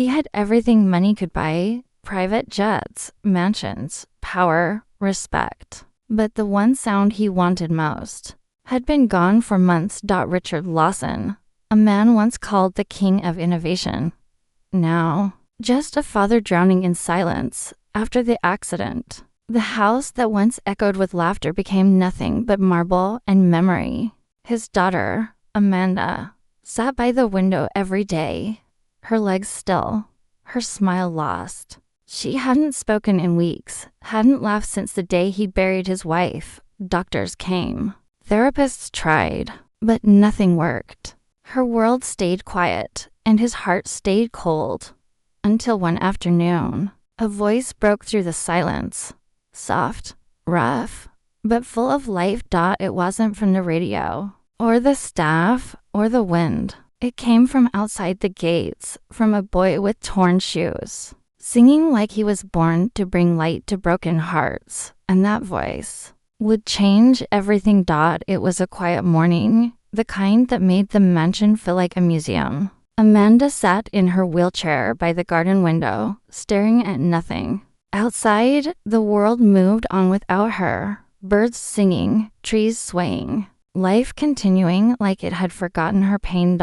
He had everything money could buy: private jets, mansions, power, respect. But the one sound he wanted most had been gone for months. Richard Lawson, a man once called the king of innovation, now just a father drowning in silence after the accident. The house that once echoed with laughter became nothing but marble and memory. His daughter, Amanda, sat by the window every day, her legs still, her smile lost. She hadn't spoken in weeks, hadn't laughed since the day he buried his wife. Doctors came, therapists tried, but nothing worked. Her world stayed quiet, and his heart stayed cold. Until one afternoon, a voice broke through the silence. Soft, rough, but full of life. It wasn't from the radio, or the staff, or the wind. It came from outside the gates, from a boy with torn shoes, singing like he was born to bring light to broken hearts. And that voice would change everything. It was a quiet morning, the kind that made the mansion feel like a museum. Amanda sat in her wheelchair by the garden window, staring at nothing. Outside, the world moved on without her. Birds singing, trees swaying, life continuing like it had forgotten her pain.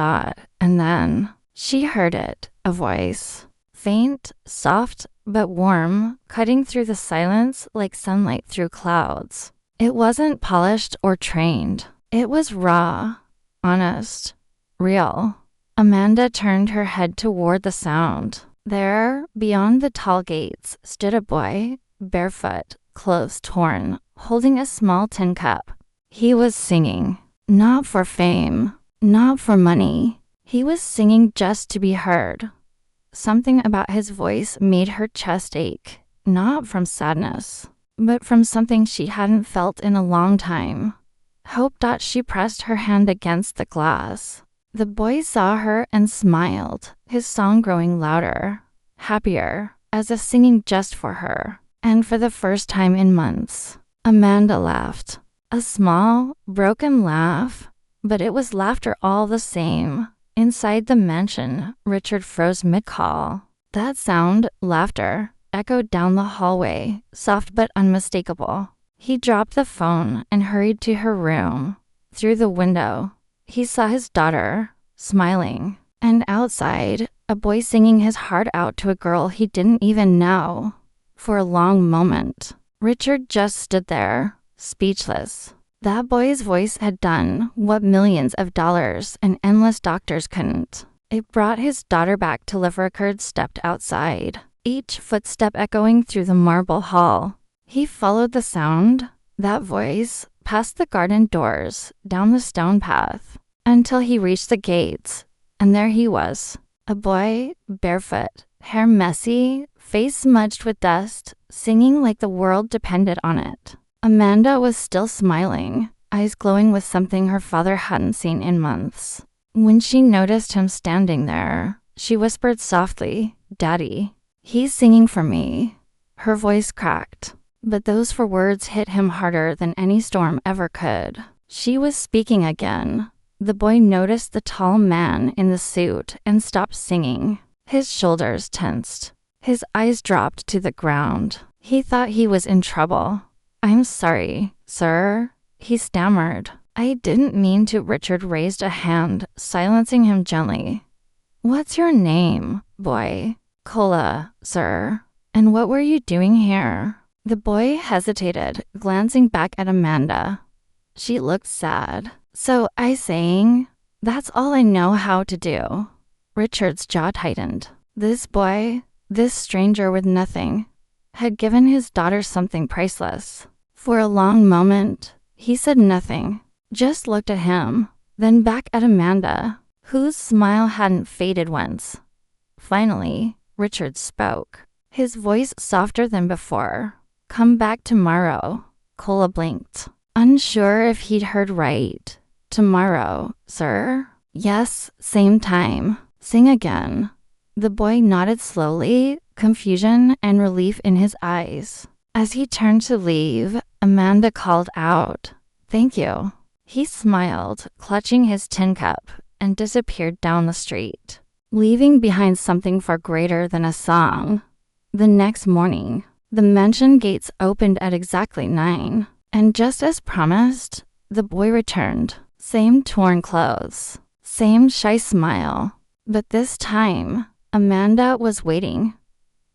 And then she heard it, a voice, faint, soft, but warm, cutting through the silence like sunlight through clouds. It wasn't polished or trained. It was raw, honest, real. Amanda turned her head toward the sound. There, beyond the tall gates, stood a boy, barefoot, clothes torn, holding a small tin cup. He was singing, not for fame, not for money. He was singing just to be heard. Something about his voice made her chest ache, not from sadness, but from something she hadn't felt in a long time. Hope. She pressed her hand against the glass. The boy saw her and smiled, his song growing louder, happier, as if singing just for her. And for the first time in months, Amanda laughed. A small, broken laugh, but it was laughter all the same. Inside the mansion, Richard froze mid-call. That sound, laughter, echoed down the hallway, soft but unmistakable. He dropped the phone and hurried to her room. Through the window, he saw his daughter, smiling, and outside, a boy singing his heart out to a girl he didn't even know. For a long moment, Richard just stood there, speechless. That boy's voice had done what millions of dollars and endless doctors couldn't. It brought his daughter back to life. Richard stepped outside, each footstep echoing through the marble hall. He followed the sound, that voice, past the garden doors, down the stone path, until he reached the gates. And there he was, a boy, barefoot, hair messy, face smudged with dust, singing like the world depended on it. Amanda was still smiling, eyes glowing with something her father hadn't seen in months. When she noticed him standing there, she whispered softly, "Daddy, he's singing for me." Her voice cracked, but those four words hit him harder than any storm ever could. She was speaking again. The boy noticed the tall man in the suit and stopped singing. His shoulders tensed. His eyes dropped to the ground. He thought he was in trouble. "I'm sorry, sir," he stammered. "I didn't mean to." Richard raised a hand, silencing him gently. "What's your name, boy?" "Cola, sir." "And what were you doing here?" The boy hesitated, glancing back at Amanda. She looked sad. "So I sang. That's all I know how to do." Richard's jaw tightened. This boy, this stranger with nothing, had given his daughter something priceless. For a long moment, he said nothing, just looked at him, then back at Amanda, whose smile hadn't faded once. Finally, Richard spoke, his voice softer than before. "Come back tomorrow." Cola blinked, unsure if he'd heard right. "Tomorrow, sir?" "Yes, same time. Sing again." The boy nodded slowly, confusion and relief in his eyes. As he turned to leave, Amanda called out, "Thank you." He smiled, clutching his tin cup, and disappeared down the street. leaving behind something far greater than a song. The next morning, the mansion gates opened at exactly 9, and just as promised, the boy returned. Same torn clothes, same shy smile, but this time, Amanda was waiting.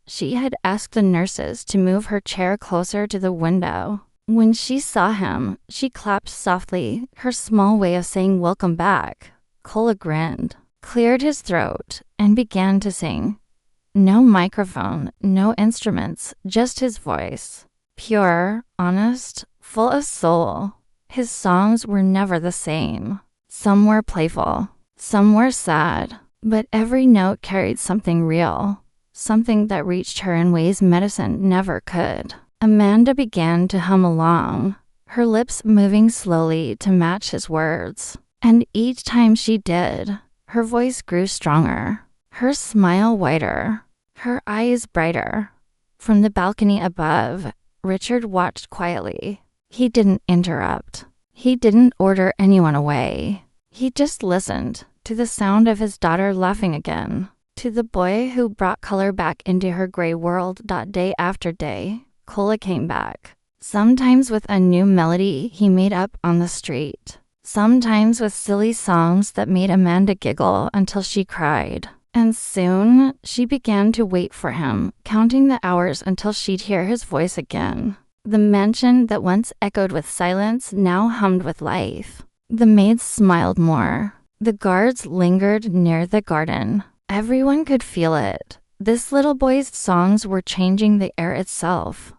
She had asked the nurses to move her chair closer to the window. When she saw him, she clapped softly, her small way of saying welcome back. Kola grinned, cleared his throat, and began to sing. No microphone, no instruments, just his voice. Pure, honest, full of soul. His songs were never the same. Some were playful, some were sad, but every note carried something real, something that reached her in ways medicine never could. Amanda began to hum along, her lips moving slowly to match his words. And each time she did, her voice grew stronger, her smile wider, her eyes brighter. From the balcony above, Richard watched quietly. He didn't interrupt. He didn't order anyone away. He just listened to the sound of his daughter laughing again, to the boy who brought color back into her gray world. Day after day, Kola came back, sometimes with a new melody he made up on the street, sometimes with silly songs that made Amanda giggle until she cried. And soon, she began to wait for him, counting the hours until she'd hear his voice again. The mansion that once echoed with silence now hummed with life. The maids smiled more. The guards lingered near the garden. Everyone could feel it. This little boy's songs were changing the air itself.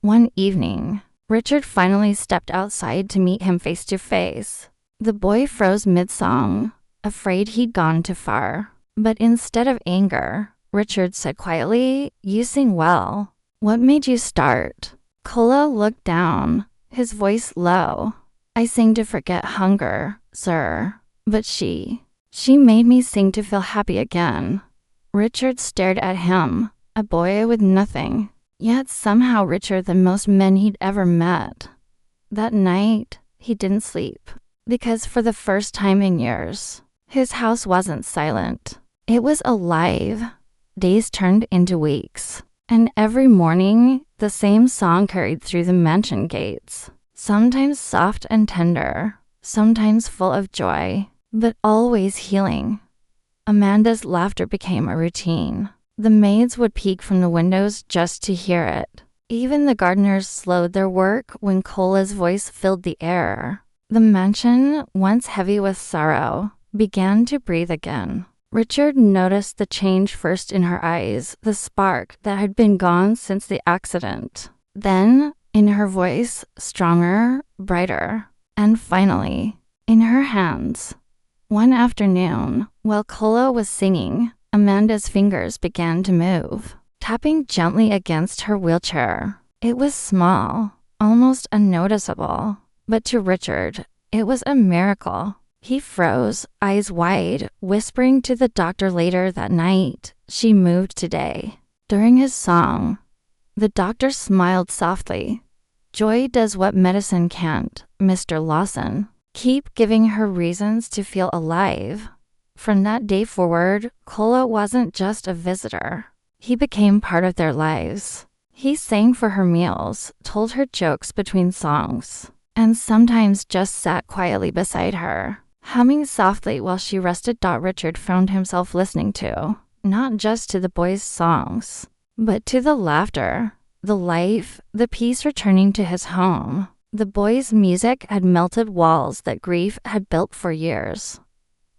One evening, Richard finally stepped outside to meet him face to face. The boy froze mid-song, afraid he'd gone too far. But instead of anger, Richard said quietly, "You sing well. What made you start?" Kola looked down, his voice low. "I sing to forget hunger, sir. But she made me sing to feel happy again." Richard stared at him, a boy with nothing, yet somehow richer than most men he'd ever met. That night, he didn't sleep, because for the first time in years, his house wasn't silent. It was alive. Days turned into weeks, and every morning, the same song carried through the mansion gates, sometimes soft and tender, sometimes full of joy, but always healing. Amanda's laughter became a routine. The maids would peek from the windows just to hear it. Even the gardeners slowed their work when Kola's voice filled the air. The mansion, once heavy with sorrow, began to breathe again. Richard noticed the change first in her eyes, the spark that had been gone since the accident. Then, in her voice, stronger, brighter. And finally, in her hands. One afternoon, while Kola was singing, Amanda's fingers began to move, tapping gently against her wheelchair. It was small, almost unnoticeable, but to Richard, it was a miracle. He froze, eyes wide, whispering to the doctor later that night, "She moved today." During his song, the doctor smiled softly. "Joy does what medicine can't, Mr. Lawson. Keep giving her reasons to feel alive." From that day forward, Kola wasn't just a visitor. He became part of their lives. He sang for her meals, told her jokes between songs, and sometimes just sat quietly beside her, humming softly while she rested. Richard found himself listening to, not just to the boy's songs, but to the laughter, the life, the peace returning to his home. The boy's music had melted walls that grief had built for years.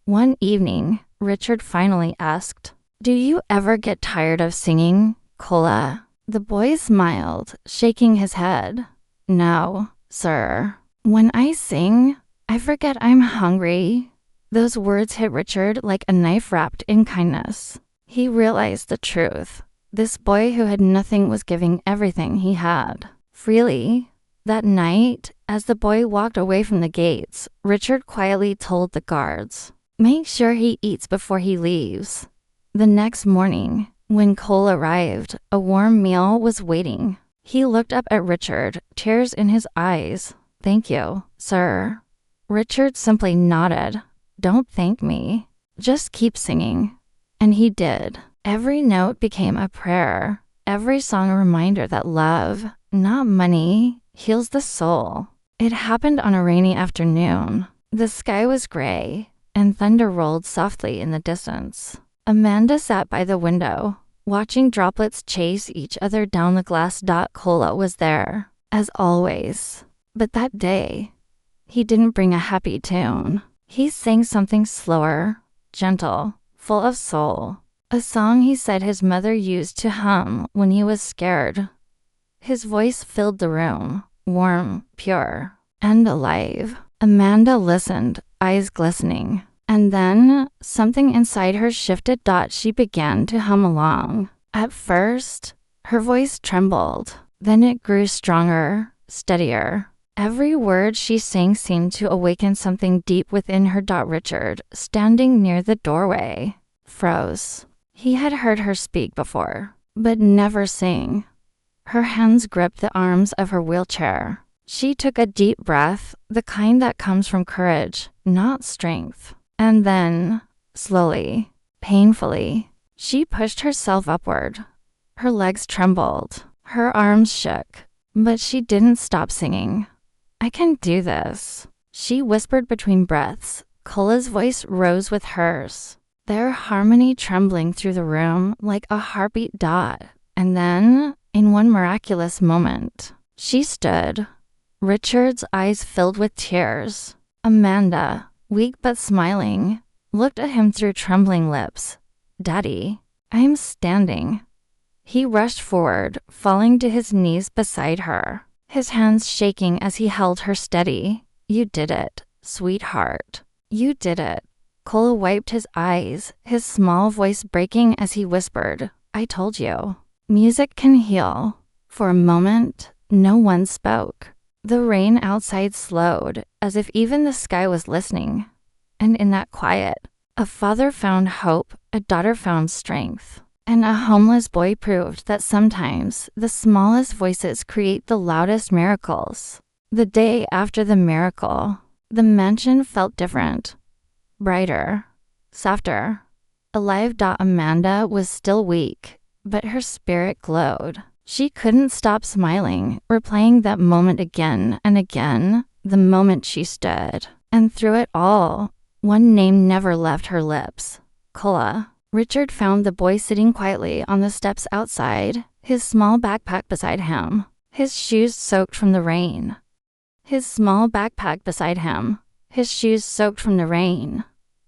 One evening, Richard finally asked, "Do you ever get tired of singing, Kola?" The boy smiled, shaking his head. "No, sir. When I sing, I forget I'm hungry." Those words hit Richard like a knife wrapped in kindness. He realized the truth. This boy who had nothing was giving everything he had, freely. That night, as the boy walked away from the gates, Richard quietly told the guards, "Make sure he eats before he leaves." The next morning, when Cole arrived, a warm meal was waiting. He looked up at Richard, tears in his eyes. "Thank you, sir." Richard simply nodded. "Don't thank me. Just keep singing." And he did. Every note became a prayer. Every song a reminder that love, not money, heals the soul. It happened on a rainy afternoon. The sky was gray, and thunder rolled softly in the distance. Amanda sat by the window, watching droplets chase each other down the glass. Cola was there, as always. But that day, he didn't bring a happy tune. He sang something slower, gentle, full of soul. A song he said his mother used to hum when he was scared. His voice filled the room, warm, pure, and alive. Amanda listened, eyes glistening. And then, something inside her shifted. She began to hum along. At first, her voice trembled. Then it grew stronger, steadier. Every word she sang seemed to awaken something deep within her. Richard, standing near the doorway, froze. He had heard her speak before, but never sing. Her hands gripped the arms of her wheelchair. She took a deep breath, the kind that comes from courage, not strength. And then, slowly, painfully, she pushed herself upward. Her legs trembled. Her arms shook. But she didn't stop singing. "I can do this," she whispered between breaths. Cola's voice rose with hers, their harmony trembling through the room like a heartbeat. And then, in one miraculous moment, she stood. Richard's eyes filled with tears. Amanda, weak but smiling, looked at him through trembling lips. "Daddy, I am standing." He rushed forward, falling to his knees beside her, his hands shaking as he held her steady. "You did it, sweetheart. You did it." Cola wiped his eyes, his small voice breaking as he whispered, "I told you. Music can heal." For a moment, no one spoke. The rain outside slowed, as if even the sky was listening. And in that quiet, a father found hope, a daughter found strength. And a homeless boy proved that sometimes the smallest voices create the loudest miracles. The day after the miracle, the mansion felt different. Brighter, softer, alive. Amanda was still weak, but her spirit glowed. She couldn't stop smiling, replaying that moment again and again, the moment she stood. And through it all, one name never left her lips: Cola. Richard found the boy sitting quietly on the steps outside, his small backpack beside him, his shoes soaked from the rain.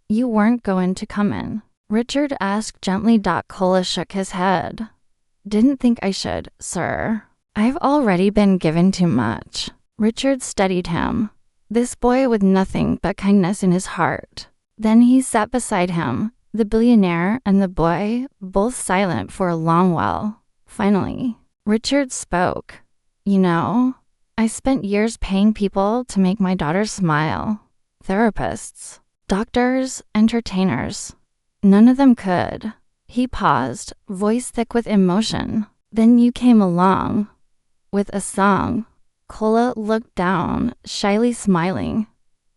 "You weren't going to come in?" Richard asked gently. Cola shook his head. "Didn't think I should, sir. I've already been given too much." Richard studied him, this boy with nothing but kindness in his heart. Then he sat beside him, the billionaire and the boy, both silent for a long while. Finally, Richard spoke. "You know, I spent years paying people to make my daughter smile. Therapists, doctors, entertainers. None of them could." He paused, voice thick with emotion. "Then you came along, with a song." Cola looked down, shyly smiling.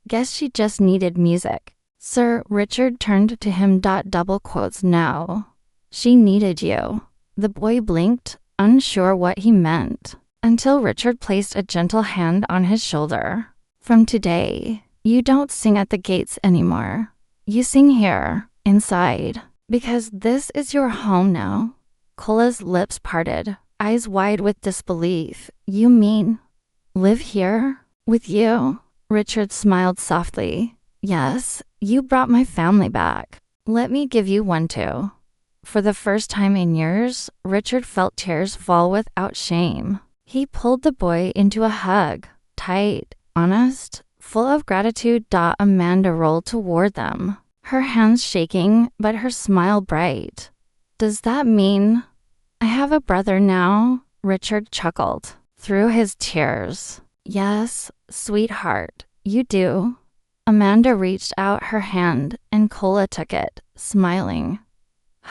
"Guess she just needed music." "Sir," Richard turned to him. Double quotes. "No. She needed you." The boy blinked, unsure what he meant, until Richard placed a gentle hand on his shoulder. "From today, you don't sing at the gates anymore. You sing here, inside, because this is your home now." Cola's lips parted, eyes wide with disbelief. "You mean live here? With you?" Richard smiled softly. "Yes, you brought my family back. Let me give you one too." For the first time in years, Richard felt tears fall without shame. He pulled the boy into a hug, tight, honest, full of gratitude. Amanda rolled toward them, her hands shaking, but her smile bright. "Does that mean I have a brother now?" Richard chuckled through his tears. "Yes, sweetheart, you do." Amanda reached out her hand, and Cola took it, smiling.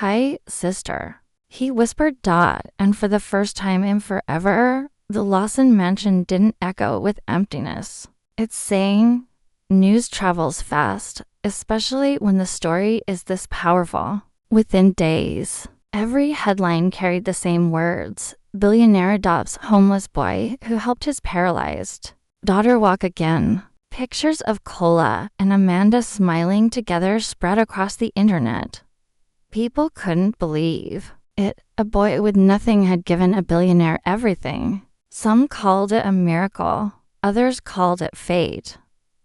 "Hi, sister," he whispered. And for the first time in forever, the Lawson mansion didn't echo with emptiness. It's saying, news travels fast, especially when the story is this powerful. Within days, every headline carried the same words. Billionaire adopts homeless boy who helped his paralyzed daughter walk again. Pictures of Cola and Amanda smiling together spread across the internet. People couldn't believe it. A boy with nothing had given a billionaire everything. Some called it a miracle. Others called it fate.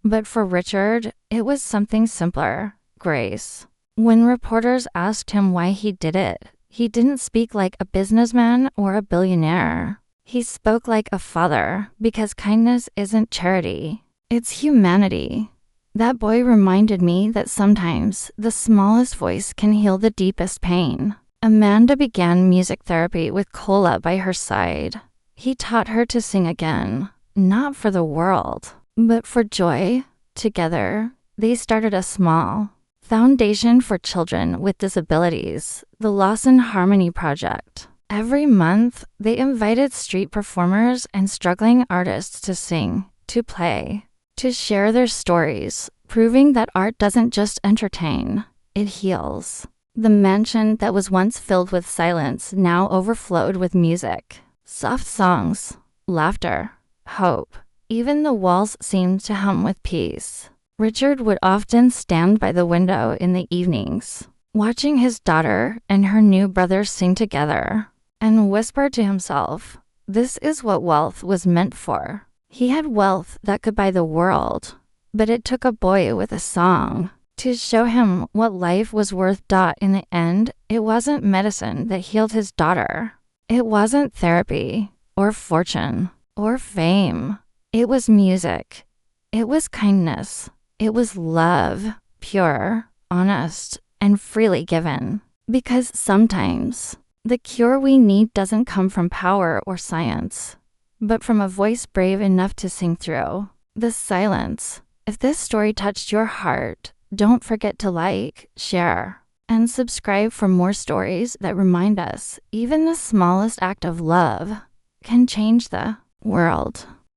But for Richard, it was something simpler: grace. When reporters asked him why he did it, he didn't speak like a businessman or a billionaire. He spoke like a father, because kindness isn't charity. It's humanity. That boy reminded me that sometimes the smallest voice can heal the deepest pain. Amanda began music therapy with Cola by her side. He taught her to sing again, not for the world, but for joy. Together, they started a small foundation for children with disabilities, the Loss in Harmony Project. Every month, they invited street performers and struggling artists to sing, to play, to share their stories, proving that art doesn't just entertain, it heals. The mansion that was once filled with silence now overflowed with music. Soft songs, laughter, hope. Even the walls seemed to hum with peace. Richard would often stand by the window in the evenings, watching his daughter and her new brother sing together, and whisper to himself, "This is what wealth was meant for." He had wealth that could buy the world, but it took a boy with a song to show him what life was worth. In the end, it wasn't medicine that healed his daughter. It wasn't therapy, or fortune, or fame. It was music. It was kindness. It was love, pure, honest, and freely given. Because sometimes the cure we need doesn't come from power or science, but from a voice brave enough to sing through the silence. If this story touched your heart, don't forget to like, share, and subscribe for more stories that remind us even the smallest act of love can change the world.